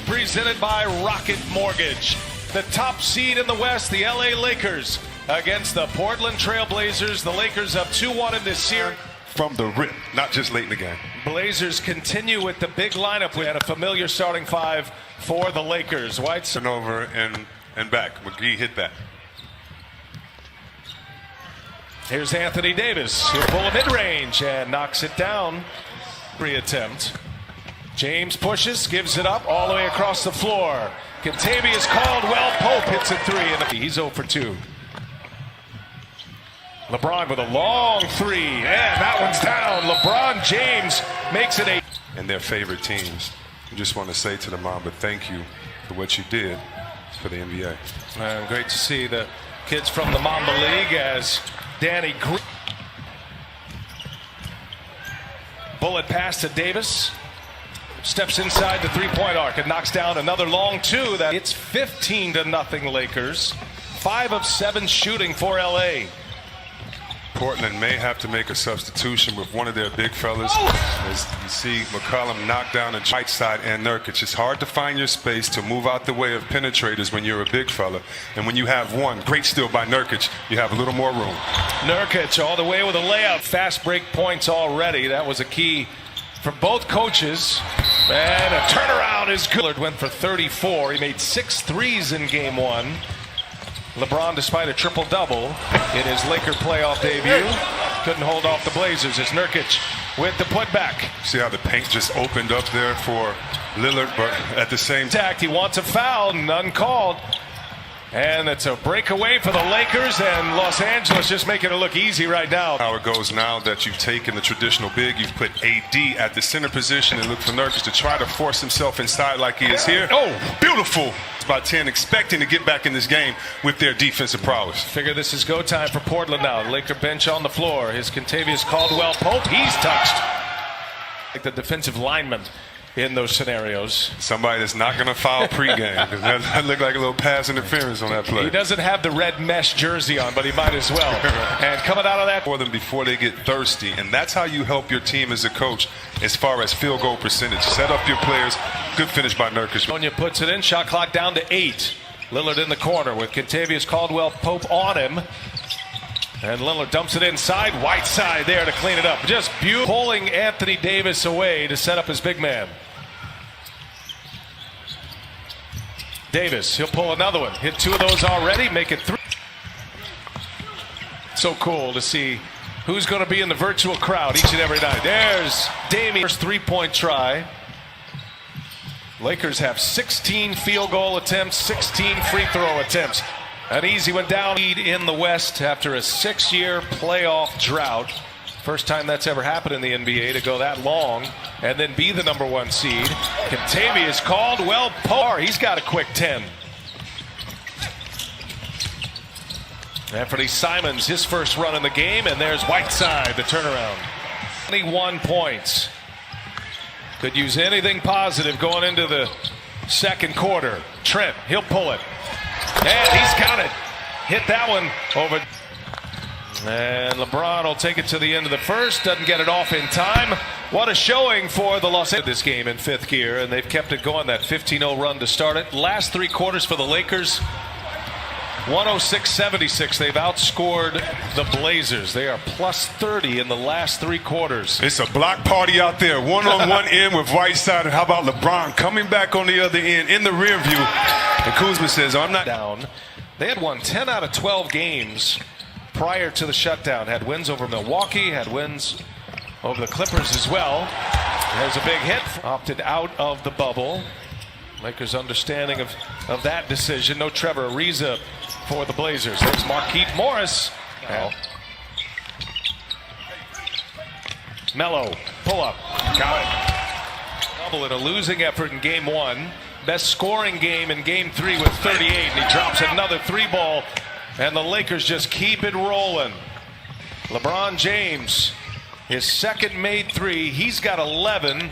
Presented by Rocket Mortgage. The top seed in the West, the LA Lakers, against the Portland Trail Blazers. The Lakers up 2-1 in this series. From the rip, not just late in the game. Blazers continue with the big lineup. We had a familiar starting five for the Lakers. White over and back. McGee hit that. Here's Anthony Davis. He'll pull a mid-range and knocks it down. Re-attempt. James pushes, gives it up all the way across the floor. Kentavious Caldwell Pope hits a three, and he's 0 for 2. LeBron with a long three, and that one's down. LeBron James makes it 8. And their favorite teams. I just want to say to the Mamba, thank you for what you did for the NBA. Great to see the kids from the Mamba League as Danny Green. Bullet pass to Davis. Steps inside the three-point arc and knocks down another long two. It's 15-0 Lakers. 5 of 7 shooting for LA. Portland may have to make a substitution with one of their big fellas. As you see McCollum knock down a Whiteside and Nurkic. It's hard to find your space to move out the way of penetrators when you're a big fella. And when you have one, great steal by Nurkic, you have a little more room. Nurkic all the way with a layup. Fast break points already. That was a key for both coaches. And a turnaround is good. Went for 34. He made 6 threes in game 1. LeBron, despite a triple-double in his Laker playoff debut, couldn't hold off the Blazers. It's Nurkic with the putback. See how the paint just opened up there for Lillard, but at the same time, he wants a foul, none called. And it's a breakaway for the Lakers, and Los Angeles just making it look easy right now. How it goes now that you've taken the traditional big, you've put AD at the center position and look for Nurkic to try to force himself inside like he is here. Oh, beautiful. It's about 10, expecting to get back in this game with their defensive prowess. Figure this is go time for Portland now. The Laker bench on the floor. Here's Kentavious Caldwell Pope. He's touched. Like the defensive lineman in those scenarios. Somebody that's not going to foul pregame, because that looked like a little pass interference on that play. He doesn't have the red mesh jersey on, but he might as well. And coming out of that for them before they get thirsty, and that's how you help your team as a coach as far as field goal percentage. Set up your players. Good finish by Nurkic. Sonia puts it in. Shot clock down to 8. Lillard in the corner with Kentavious Caldwell Pope on him. And Lillard dumps it inside. Whiteside there to clean it up. Just beautiful. Pulling Anthony Davis away to set up his big man. Davis, he'll pull another one. Hit 2 of those already, make it 3. So cool to see who's going to be in the virtual crowd each and every night. There's Damian's 3-point try. Lakers have 16 field goal attempts, 16 free throw attempts. An easy one down. Lead in the West after a 6-year playoff drought. First time that's ever happened in the NBA to go that long and then be the #1 seed. Kentavious Caldwell Pope. He's got a quick 10. Anthony Simons, his first run in the game, and there's Whiteside, the turnaround. 21 points. Could use anything positive going into the second quarter. Trent, he'll pull it. And he's got it. Hit that one over. And LeBron will take it to the end of the first. Doesn't get it off in time. What a showing for the Los Angeles this game in 5th gear. And they've kept it going, that 15-0 run to start it. Last 3 quarters for the Lakers, 106-76. They've outscored the Blazers. They are plus 30 in the last 3 quarters. It's a block party out there. One-on-one end with Whiteside. And how about LeBron coming back on the other end in the rear view? And Kuzma says, I'm not down. They had won 10 out of 12 games prior to the shutdown. Had wins over Milwaukee, had wins over the Clippers as well. There's a big hit. Opted out of the bubble. Lakers understanding of that decision. No Trevor Ariza for the Blazers. There's Markieff Morris. Melo, pull up. Got it. Double in a losing effort in game 1. Best scoring game in game 3 with 38. And he drops another 3-ball. And the Lakers just keep it rolling. LeBron James, his second made 3. He's got 11.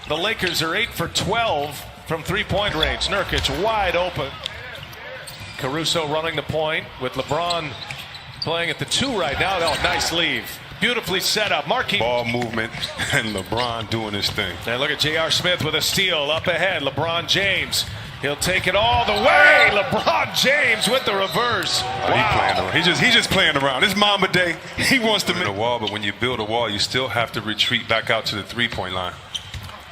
The Lakers are 8 for 12 from 3-point range. Nurkic wide open. Caruso running the point with LeBron playing at the 2 right now. Oh, nice leave. beautifully set up. Markieff. Ball movement and LeBron doing his thing. And look at J.R. Smith with a steal up ahead. LeBron James. He'll take it all the way. LeBron James with the reverse. Wow. He's just playing around. It's Mamba Day. He wants to build a wall, but when you build a wall, you still have to retreat back out to the three-point line.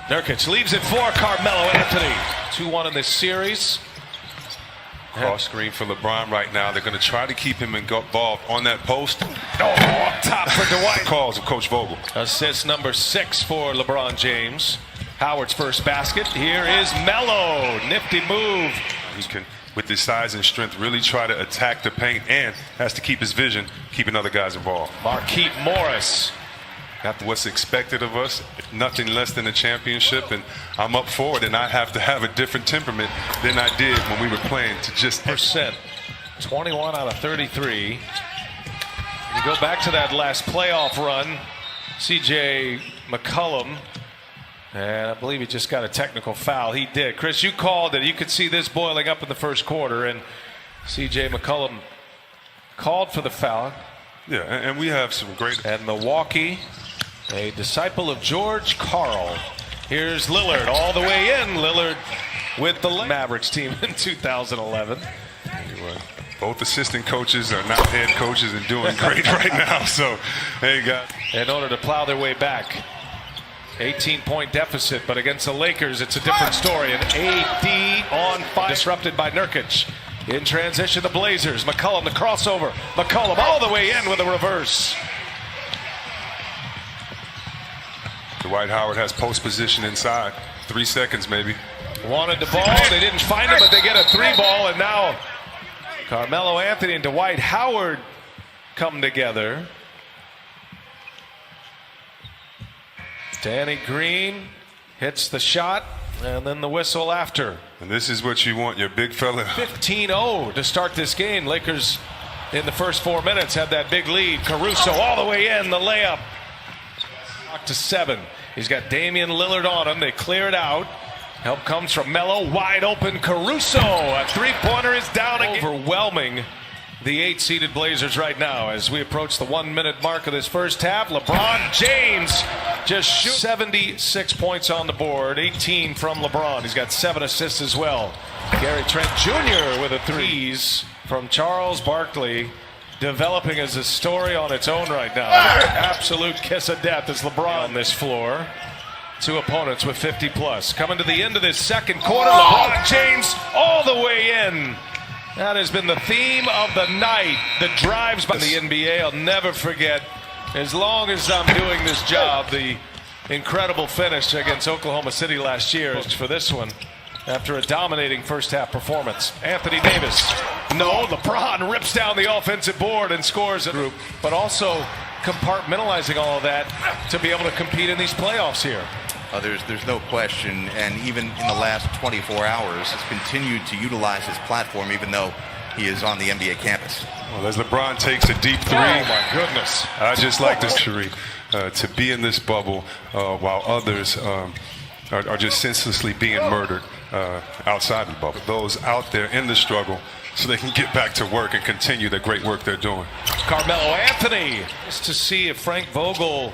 Nurkic leaves it for Carmelo Anthony. 2-1 in this series. Cross screen for LeBron right now. They're going to try to keep him involved on that post. Up top for Dwight. Calls of Coach Vogel. Assist number 6 for LeBron James. Howard's first basket. Here is Melo. Nifty move. He can, with his size and strength, really try to attack the paint and has to keep his vision, keeping other guys involved. Markieff Morris. Got what's expected of us, nothing less than a championship, and I'm up for it, and I have to have a different temperament than I did when we were playing to just... 21 out of 33. You go back to that last playoff run, C.J. McCollum, and I believe he just got a technical foul. He did. Chris, you called it. You could see this boiling up in the first quarter, and C.J. McCollum called for the foul. Yeah, and we have some great... And Milwaukee, a disciple of George Karl. Here's Lillard all the way in. Lillard with the Mavericks team in 2011. Anyway, both assistant coaches are now head coaches and doing great right now. So, hey, guys. In order to plow their way back. 18-point deficit, but against the Lakers, it's a different story. And AD on fire. Disrupted by Nurkic. In transition, the Blazers. McCollum, the crossover. McCollum all the way in with a reverse. Dwight Howard has post position inside. 3 seconds, maybe. Wanted the ball. They didn't find it, but they get a 3-ball. And now Carmelo Anthony and Dwight Howard come together. Danny Green hits the shot, and then the whistle after. And this is what you want, your big fella. 15-0 to start this game. Lakers in the first 4 minutes had that big lead. Caruso all the way in, the layup. To 7. He's got Damian Lillard on him. They clear it out. Help comes from Melo. Wide open Caruso. A three-pointer is down again. Overwhelming the 8-seeded Blazers right now as we approach the 1-minute mark of this first half. LeBron James just shoots 76 points on the board. 18 from LeBron. He's got 7 assists as well. Gary Trent Jr. with a threes from Charles Barkley. Developing as a story on its own right now. Absolute kiss of death as LeBron on this floor. 2 opponents with 50-plus. Coming to the end of this second quarter, LeBron James all the way in. That has been the theme of the night. The drives by the NBA. I'll never forget, as long as I'm doing this job, the incredible finish against Oklahoma City last year for this one. After a dominating first-half performance. Anthony Davis. No, LeBron rips down the offensive board and scores a group, but also compartmentalizing all of that to be able to compete in these playoffs here. There's no question, and even in the last 24 hours, has continued to utilize his platform, even though he is on the NBA campus. Well, as LeBron takes a deep 3. Oh, my goodness. I just like this, Sheree, to be in this bubble while others are just senselessly being murdered outside the bubble. Those out there in the struggle so they can get back to work and continue the great work they're doing. Carmelo Anthony. Just to see if Frank Vogel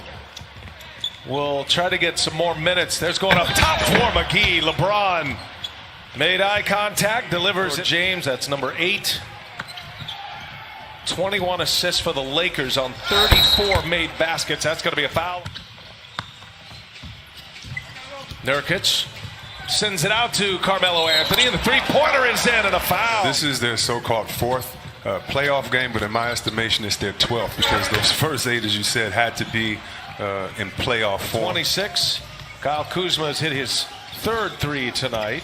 will try to get some more minutes. There's going up top for McGee. LeBron made eye contact, delivers it. James, that's number 8. 21 assists for the Lakers on 34 made baskets. That's going to be a foul. Nurkic sends it out to Carmelo Anthony, and the three-pointer is in, and a foul. This is their so-called 4th playoff game, but in my estimation, it's their 12th because those first 8, as you said, had to be in playoff form. 26. Kyle Kuzma has hit his 3rd 3 tonight.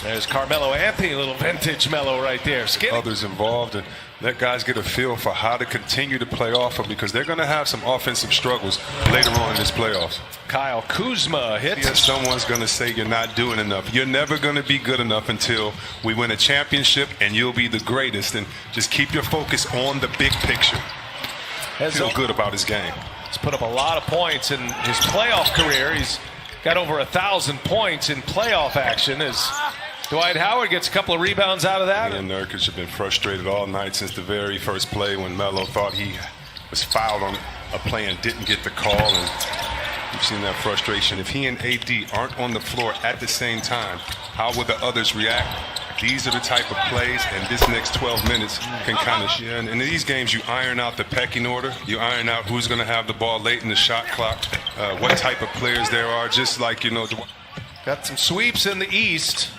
There's Carmelo Anthony, a little vintage Melo right there. Skinny. Others involved, and let guys get a feel for how to continue to play off of because they're going to have some offensive struggles later on in this playoffs. Kyle Kuzma hits. Yes, someone's going to say you're not doing enough. You're never going to be good enough until we win a championship, and you'll be the greatest. And just keep your focus on the big picture. Feel good about his game. He's put up a lot of points in his playoff career. He's got over 1,000 points in playoff action as Dwight Howard gets a couple of rebounds out of that. And Nurkic have been frustrated all night since the very first play when Melo thought he was fouled on a play and didn't get the call, and you've seen that frustration. If he and AD aren't on the floor at the same time, how will the others react? These are the type of plays, and this next 12 minutes can kind of share. And in these games, you iron out the pecking order. You iron out who's going to have the ball late in the shot clock, what type of players there are, just like, you know. Got some sweeps in the East,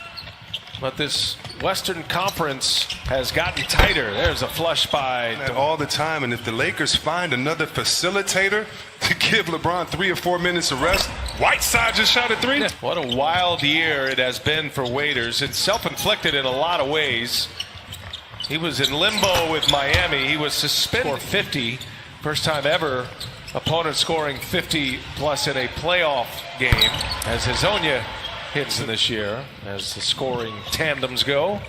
but this Western Conference has gotten tighter. There's a flush by all the time, and if the Lakers find another facilitator to give LeBron 3 or 4 minutes of rest, Whiteside just shot a 3. What a wild year it has been for Waiters. It's self-inflicted in a lot of ways. He was in limbo with Miami. He was suspended for 50. First time ever opponent scoring 50 plus in a playoff game, as Hezonja hits in this year, as the scoring tandems go.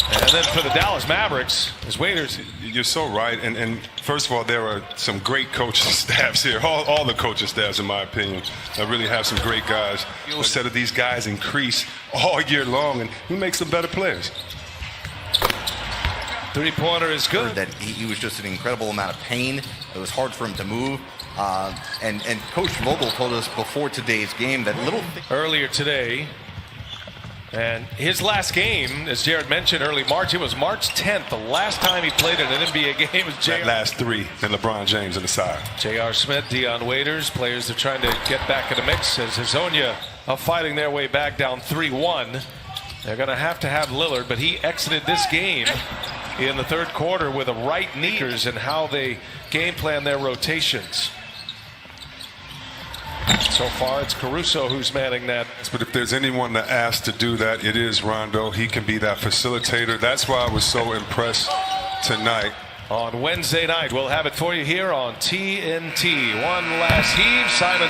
And then for the Dallas Mavericks, as Waiters. You're so right. And first of all, there are some great coaching staffs here. All the coaching staffs, in my opinion, really have some great guys. A set of these guys increase all year long, and he makes them better players. Three-pointer is good. That he was just an incredible amount of pain. It was hard for him to move. And Coach Vogel told us before today's game that earlier today. And his last game, as Jared mentioned, early March, it was March 10th. The last time he played in an NBA game was That last 3 and LeBron James on the side. J.R. Smith, Dion Waiters, players that are trying to get back in the mix as Hezonja are fighting their way back down 3-1. They're going to have Lillard, but he exited this game in the third quarter with a right knee and how they game plan their rotations. So far, it's Caruso who's manning that. But if there's anyone that asked to do that, it is Rondo. He can be that facilitator. That's why I was so impressed tonight. On Wednesday night, we'll have it for you here on TNT. One last heave. Simon